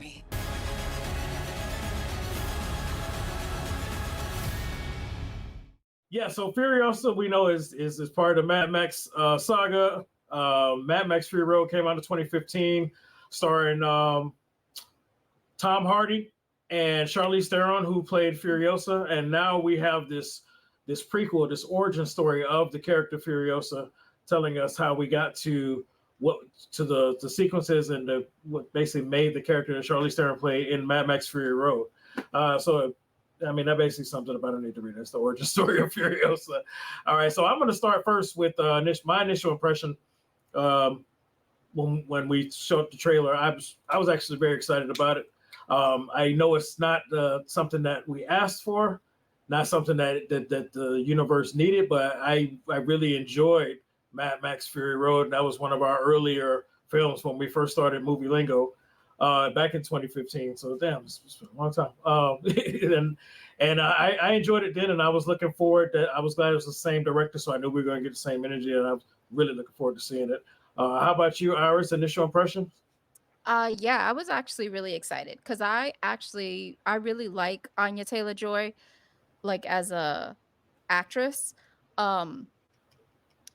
me. Yeah, so Furiosa we know is part of the Mad Max saga. Mad Max Fury Road came out in 2015, starring Tom Hardy and Charlize Theron, who played Furiosa, and now we have this prequel, this origin story of the character Furiosa, telling us how we got to the sequences and what basically made the character that Charlize Theron played in Mad Max Fury Road. So I mean, that basically sums it up. I don't need to read it. It's the origin story of Furiosa. All right, so I'm going to start first with my initial impression. When we showed the trailer, I was actually very excited about it. I know it's not something that we asked for, not something that the universe needed, but I really enjoyed Mad Max Fury Road. And that was one of our earlier films when we first started Movie Lingo back in 2015. So damn, it's been a long time. And I enjoyed it then, and I was looking forward. I was glad it was the same director, so I knew we were going to get the same energy, and I was really looking forward to seeing it. How about you, Iris? Initial impression? Yeah, I was actually really excited because I really like Anya Taylor-Joy, like as a actress. Um,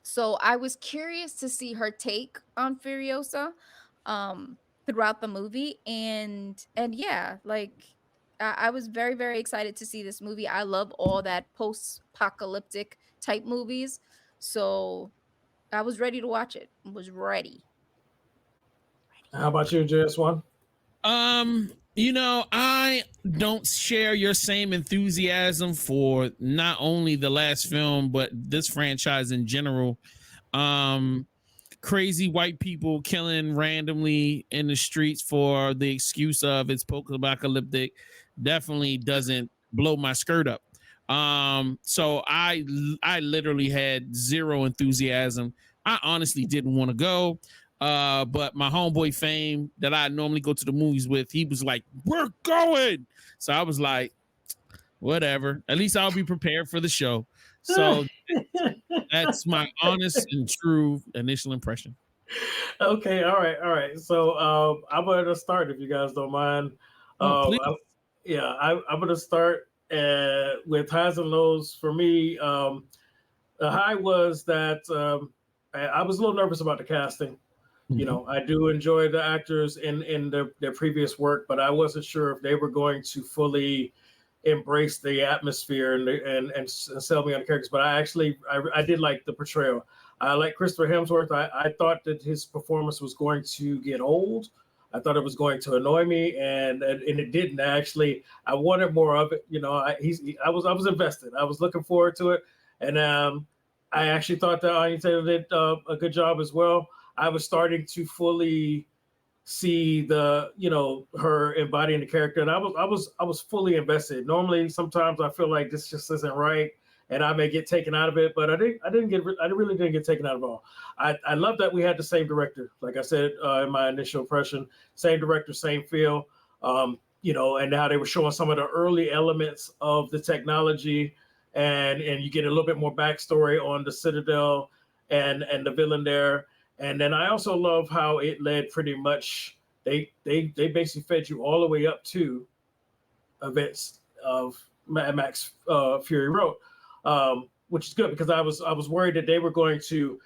so I was curious to see her take on Furiosa, throughout the movie, and yeah, like I was very very excited to see this movie. I love all that post-apocalyptic type movies, so I was ready to watch it. Was ready. How about you, JS1? I don't share your same enthusiasm for not only the last film, but this franchise in general. Crazy white people killing randomly in the streets for the excuse of it's post-apocalyptic definitely doesn't blow my skirt up. So I literally had zero enthusiasm. I honestly didn't want to go. But my homeboy Fame that I normally go to the movies with, he was like, "We're going." So I was like, whatever. At least I'll be prepared for the show. So that's my honest and true initial impression. Okay, all right. So I'm going to start if you guys don't mind. Please. I'm going to start with highs and lows for me. The high was that I was a little nervous about the casting. You know, I do enjoy the actors in their previous work, but I wasn't sure if they were going to fully embrace the atmosphere and sell me on the characters. But I did like the portrayal. I like Christopher Hemsworth. I thought that his performance was going to get old. I thought it was going to annoy me, and it didn't. Actually, I wanted more of it. You know, I was invested. I was looking forward to it, and I actually thought that Anya Taylor did a good job as well. I was starting to fully see her embodying the character, and I was fully invested. Normally, sometimes I feel like this just isn't right, and I may get taken out of it, but I really didn't get taken out of all. I love that we had the same director, like I said in my initial impression, same director, same feel. And now they were showing some of the early elements of the technology, and you get a little bit more backstory on the Citadel and the villain there. And then I also love how it led pretty much. They basically fed you all the way up to events of Mad Max Fury Road, which is good because I was worried that they were going to,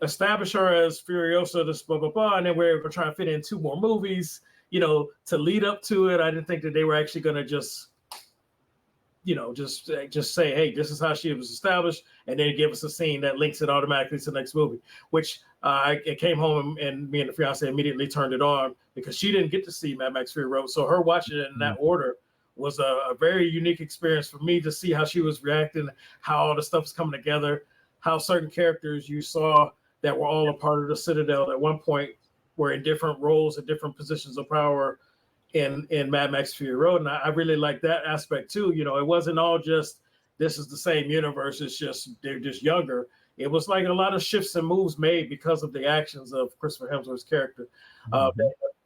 establish her as Furiosa, this blah blah blah, and then we were going to try to fit in 2 more movies, to lead up to it. I didn't think that they were actually going to just say, hey, this is how she was established, and then give us a scene that links it automatically to the next movie, which I came home and me and the fiance immediately turned it on because she didn't get to see Mad Max Fury Road. So her watching it in that order was a very unique experience for me to see how she was reacting, how all the stuff was coming together, how certain characters you saw that were all a part of the Citadel at one point were in different roles and different positions of power in Mad Max Fury Road. And I really like that aspect too. It wasn't all just this is the same universe, it's just they're just younger. It was like a lot of shifts and moves made because of the actions of Christopher Hemsworth's character,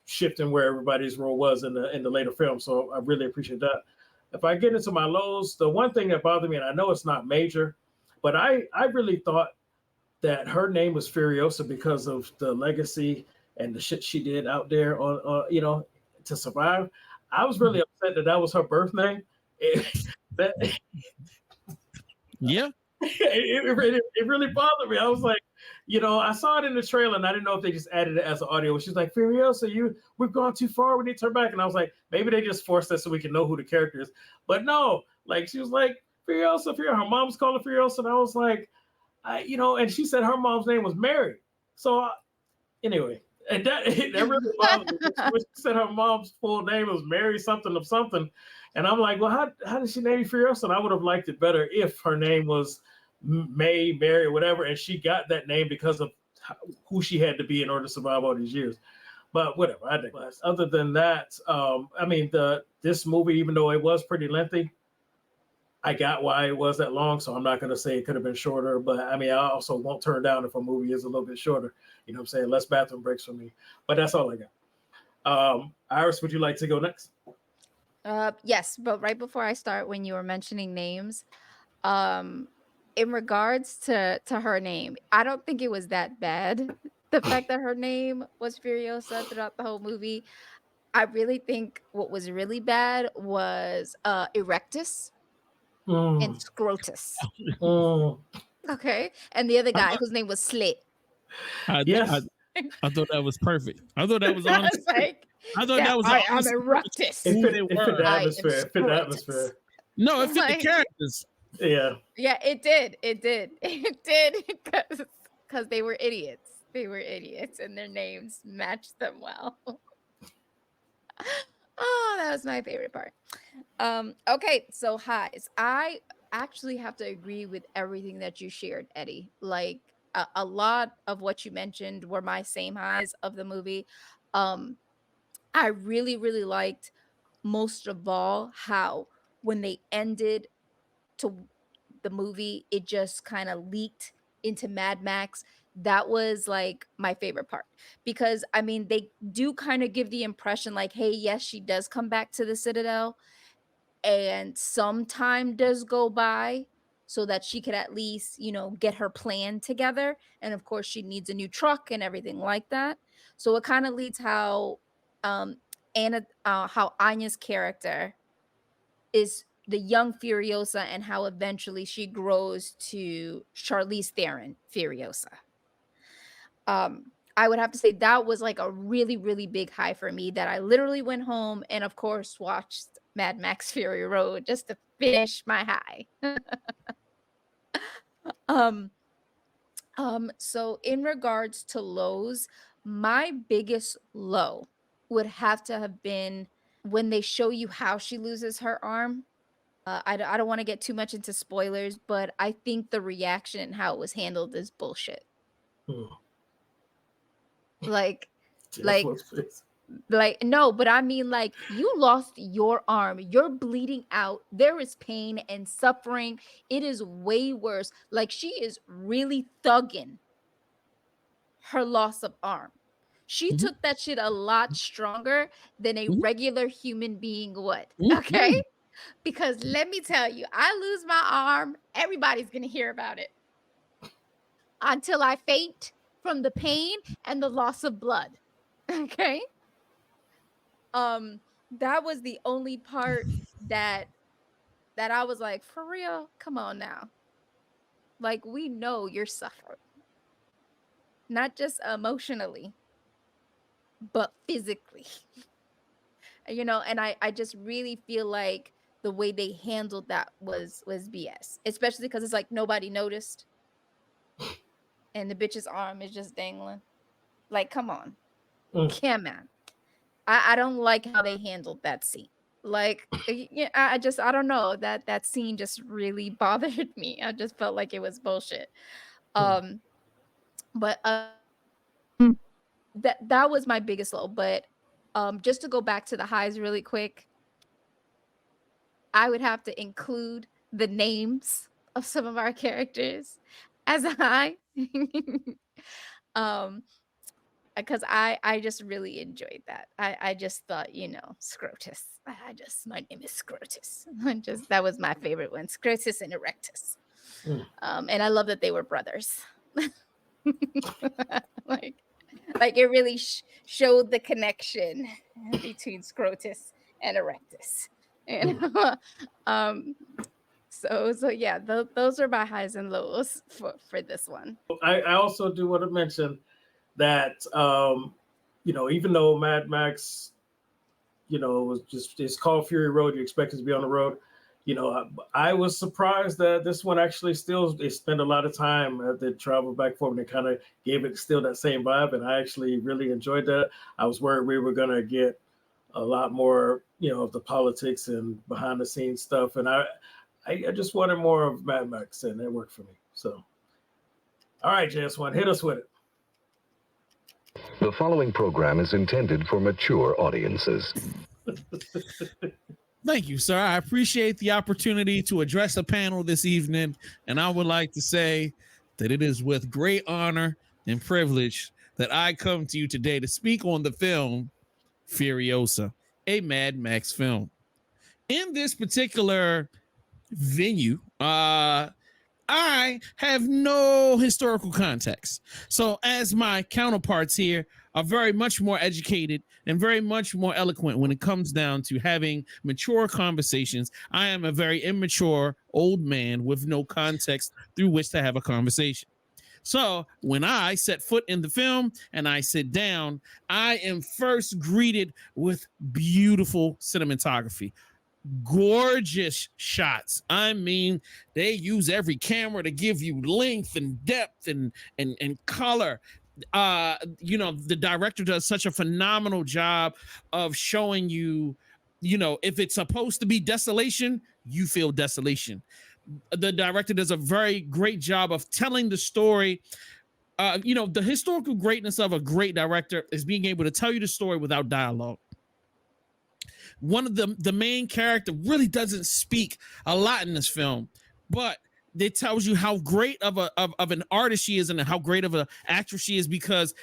shifting where everybody's role was in the later film. So I really appreciate that. If I get into my lows, the one thing that bothered me, and I know it's not major, but I really thought that her name was Furiosa because of the legacy and the shit she did out there on to survive. I was really upset that was her birth name. That Yeah. it really bothered me. I was like, I saw it in the trailer and I didn't know if they just added it as an audio. She's like, Furiosa, we've gone too far. We need to turn back. And I was like, maybe they just forced us so we can know who the character is. But no, like she was like, Furiosa. Her mom's calling Furiosa. And I was like, and she said her mom's name was Mary. So anyway, and that really bothered me. She said her mom's full name was Mary something of something. And I'm like, well, how did she name Furiosa? And I would have liked it better if her name was May, Mary, whatever, and she got that name because of who she had to be in order to survive all these years. But whatever, I digress. Other than that, this movie, even though it was pretty lengthy, I got why it was that long, so I'm not going to say it could have been shorter. But I also won't turn down if a movie is a little bit shorter. You know what I'm saying? Less bathroom breaks for me. But that's all I got. Iris, would you like to go next? Yes, but right before I start, when you were mentioning names, in regards to her name, I don't think it was that bad. The fact that her name was Furiosa throughout the whole movie, I really think what was really bad was Erectus and Scrotus. Okay, and the other guy whose name was Slit. Yes. I thought that was perfect. I thought that was honest. Like, I thought that was I am Erectus. It fit the atmosphere. It fit the atmosphere. No, it fit the characters. Yeah. Yeah, it did. It did because they were idiots. They were idiots, and their names matched them well. Oh, that was my favorite part. Okay, so highs. I actually have to agree with everything that you shared, Eddie. Like a lot of what you mentioned were my same highs of the movie. I really, really liked most of all how when they ended to the movie, it just kind of leaked into Mad Max. That was like my favorite part because they do kind of give the impression like, hey, yes, she does come back to the Citadel and some time does go by so that she could at least, get her plan together. And of course, she needs a new truck and everything like that. So it kind of leads how how Anya's character is the young Furiosa and how eventually she grows to Charlize Theron Furiosa. I would have to say that was like a really, really big high for me that I literally went home and of course watched Mad Max Fury Road just to finish my high. So in regards to lows, my biggest low would have to have been when they show you how she loses her arm. I don't want to get too much into spoilers, but I think the reaction and how it was handled is bullshit. Like no, but I mean, like, you lost your arm, you're bleeding out, there is pain and suffering, it is way worse. Like, she is really thugging her loss of arm. She took that shit a lot stronger than a regular human being would. Okay, because let me tell you, I lose my arm, everybody's gonna hear about it until I faint from the pain and the loss of blood. Okay. That was the only part that I was like, for real, come on now. Like, we know you're suffering. Not just emotionally, but physically. And I just really feel like the way they handled that was BS. Especially because it's like nobody noticed. And the bitch's arm is just dangling. Like, come on. Yeah, man. I don't like how they handled that scene. Like, I don't know, that scene just really bothered me. I just felt like it was bullshit. But that was my biggest low. But just to go back to the highs really quick, I would have to include the names of some of our characters as a high. Because I just really enjoyed that. I just thought, Scrotus. My name is Scrotus. That was my favorite one, Scrotus and Erectus. And I love that they were brothers. Like, Like it really showed the connection between scrotus and erectus. And so yeah, those are my highs and lows for this one. I also do want to mention that even though Mad Max, was it's called Fury Road, you expect it to be on the road. I was surprised that this one actually still they spent a lot of time they travel back forth and they kind of gave it still that same vibe, and I actually really enjoyed that. I was worried we were gonna get a lot more, of the politics and behind the scenes stuff, and I just wanted more of Mad Max, and it worked for me. So, all right, JS1, hit us with it. The following program is intended for mature audiences. Thank you, sir. I appreciate the opportunity to address a panel this evening, and I would like to say that it is with great honor and privilege that I come to you today to speak on the film Furiosa, a Mad Max film. In this particular venue, I have no historical context. So as my counterparts here are very much more educated and very much more eloquent when it comes down to having mature conversations, I am a very immature old man with no context through which to have a conversation. So when I set foot in the film and I sit down, I am first greeted with beautiful cinematography. Gorgeous shots. I mean, they use every camera to give you length and depth and color. The director does such a phenomenal job of showing you, if it's supposed to be desolation, you feel desolation. The director does a very great job of telling the story. The historical greatness of a great director is being able to tell you the story without dialogue. One of the main character really doesn't speak a lot in this film, but it tells you how great of an artist she is and how great of an actress she is, because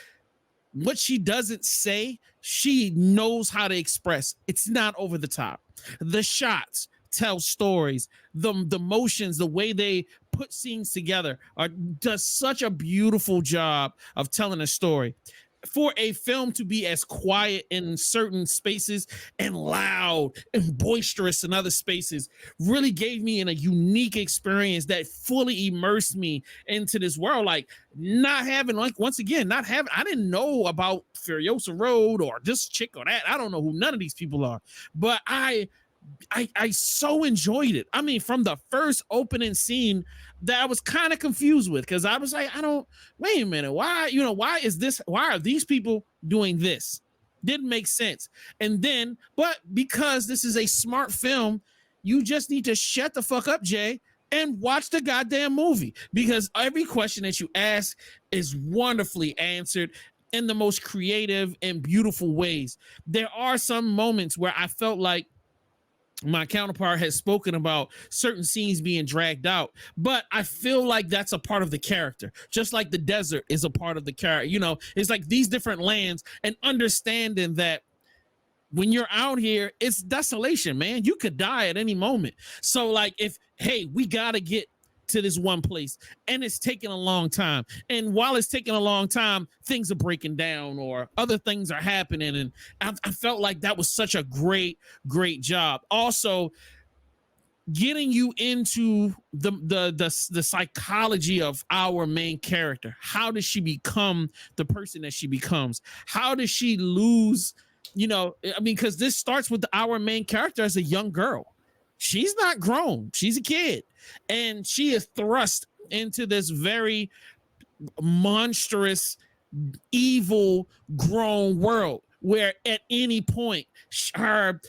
what she doesn't say, she knows how to express. It's not over the top. The shots tell stories, the motions, the way they put scenes together does such a beautiful job of telling a story. For a film to be as quiet in certain spaces and loud and boisterous in other spaces really gave me a unique experience that fully immersed me into this world. Like I didn't know about Furiosa Road or this chick or that. I don't know who none of these people are, but I so enjoyed it. I mean, from the first opening scene that I was kind of confused with, because I was like, wait a minute, why are these people doing this? Didn't make sense. And then, but because this is a smart film, you just need to shut the fuck up, Jay, and watch the goddamn movie, because every question that you ask is wonderfully answered in the most creative and beautiful ways. There are some moments where I felt like my counterpart has spoken about certain scenes being dragged out, but I feel like that's a part of the character, just like the desert is a part of the character. It's like these different lands, and understanding that when you're out here, it's desolation, man. You could die at any moment. So like, we got to get to this one place, and it's taking a long time, and while it's taking a long time, things are breaking down or other things are happening, and I felt like that was such a great job. Also getting you into the psychology of our main character. How does she become the person that she becomes? How does she lose, because this starts with our main character as a young girl. She's not grown. She's a kid. And she is thrust into this very monstrous, evil, grown world where at any point her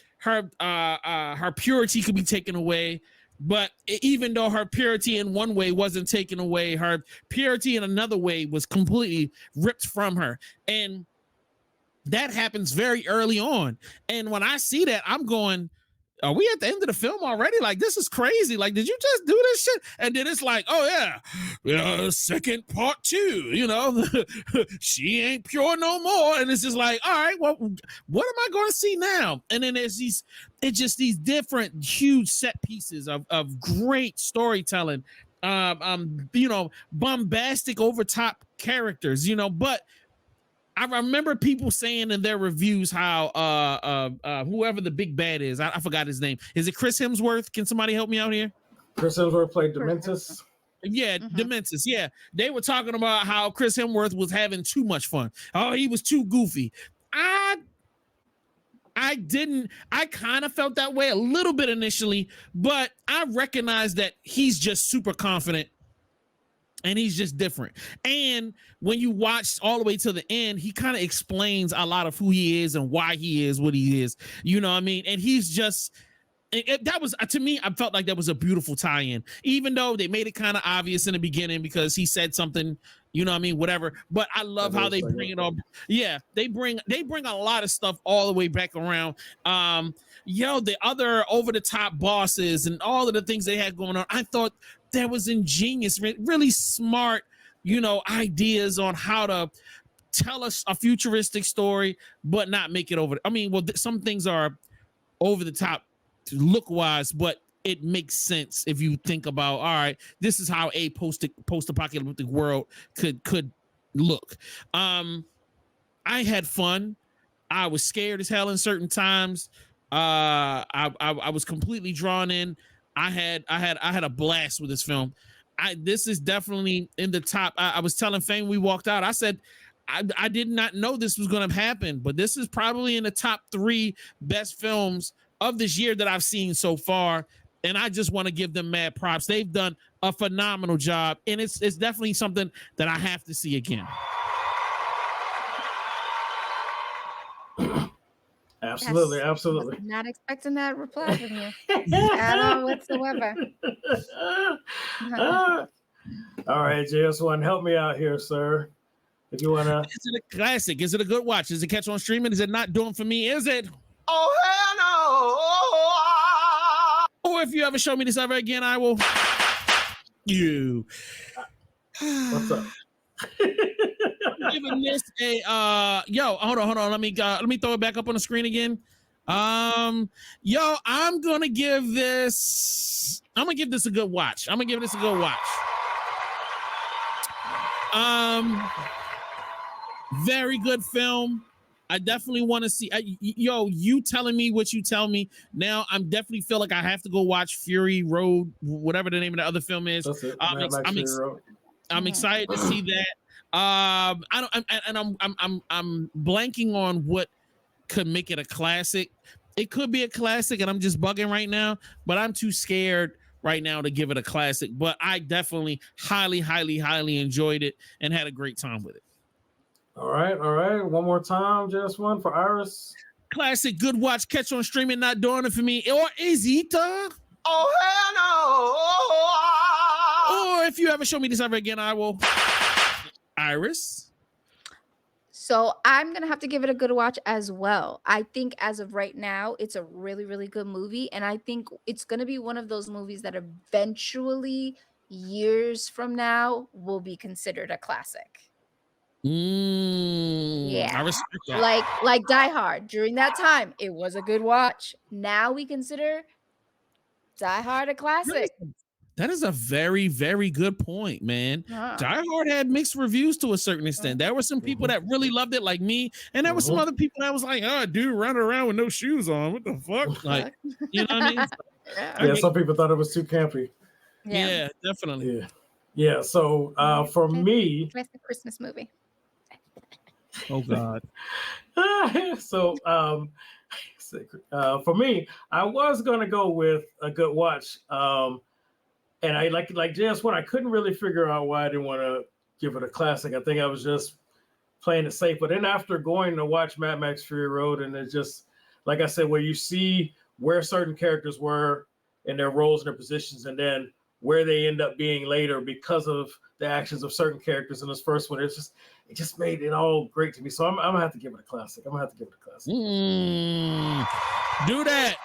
purity could be taken away. But even though her purity in one way wasn't taken away, her purity in another way was completely ripped from her. And that happens very early on. And when I see that, I'm going, are we at the end of the film already? Like, this is crazy. Like, did you just do this shit? And then it's like, oh yeah, second part 2, she ain't pure no more. And it's just like, all right, well, what am I going to see now? And then there's these different huge set pieces of great storytelling, bombastic over top characters, but I remember people saying in their reviews how whoever the big bad is, I forgot his name. Is it Chris Hemsworth? Can somebody help me out here? Chris Hemsworth played Dementus. Yeah, Dementus. Yeah, they were talking about how Chris Hemsworth was having too much fun. Oh, he was too goofy. I didn't. I kind of felt that way a little bit initially, but I recognized that he's just super confident and he's just different. And when you watch all the way to the end, he kind of explains a lot of who he is and why he is what he is. You know what I mean? And he's just. That was, to me, I felt like that was a beautiful tie-in, even though they made it kind of obvious in the beginning because he said something, you know what I mean, whatever. But I love how they bring it all. Yeah, they bring a lot of stuff all the way back around. The other over-the-top bosses and all of the things they had going on, I thought that was ingenious, really smart, ideas on how to tell us a futuristic story, but not make it over. I mean, well, some things are over the top look wise, but it makes sense if you think about, all right, this is how a post-apocalyptic world could look. I had fun. I was scared as hell in certain times. I was completely drawn in. I had a blast with this film. This is definitely in the top. I was telling Fame we walked out. I said I did not know this was going to happen, but this is probably in the top 3 best films of this year that I've seen so far. And I just want to give them mad props. They've done a phenomenal job. And it's definitely something that I have to see again. Absolutely, Yes. absolutely. I was not expecting that reply from you at all whatsoever. All right, JS1, help me out here, sir. If you wanna, Is it a classic? Is it a good watch? Is it catch on streaming? Is it not doing for me? Is it? Oh, hell no. Or if you ever show me this ever again, I will. You. what's up? Giving this a hold on. Let me throw it back up on the screen again. I'm gonna give this a good watch. Very good film. I definitely want to see. You telling me what you tell me now. I'm definitely feel like I have to go watch Fury Road, whatever the name of the other film is. That's it. I'm excited to see that. I'm blanking on what could make it a classic. It could be a classic, and I'm just bugging right now. But I'm too scared right now to give it a classic. But I definitely highly, highly, highly enjoyed it and had a great time with it. All right. One more time, just one for Iris. Classic, good watch, catch on streaming, not doing it for me. Or is it? Oh, hell no. Or if you ever show me this ever again, I will. Iris. So I'm going to have to give it a good watch as well. I think as of right now, it's a really, really good movie. And I think it's going to be one of those movies that eventually, years from now, will be considered a classic. Yeah, I respect that. Like Die Hard. During that time, it was a good watch. Now we consider Die Hard a classic. That is a very, very good point, man. Die Hard had mixed reviews to a certain extent. There were some people that really loved it, like me, and there were some other people that was like, "Oh, dude, running around with no shoes on. What the fuck?" Like, you know what I mean? Yeah, some people thought it was too campy. Yeah, definitely. Yeah. So for me, it's a Christmas movie. Oh God. So for me, I was gonna go with a good watch. And I like JS1, I couldn't really figure out why I didn't want to give it a classic. I think I was just playing it safe. But then after going to watch Mad Max Fury Road, and it's just, like I said, where you see where certain characters were in their roles and their positions, and then where they end up being later because of the actions of certain characters in this first one, it just made it all great to me. So I'm gonna have to give it a classic. Do that.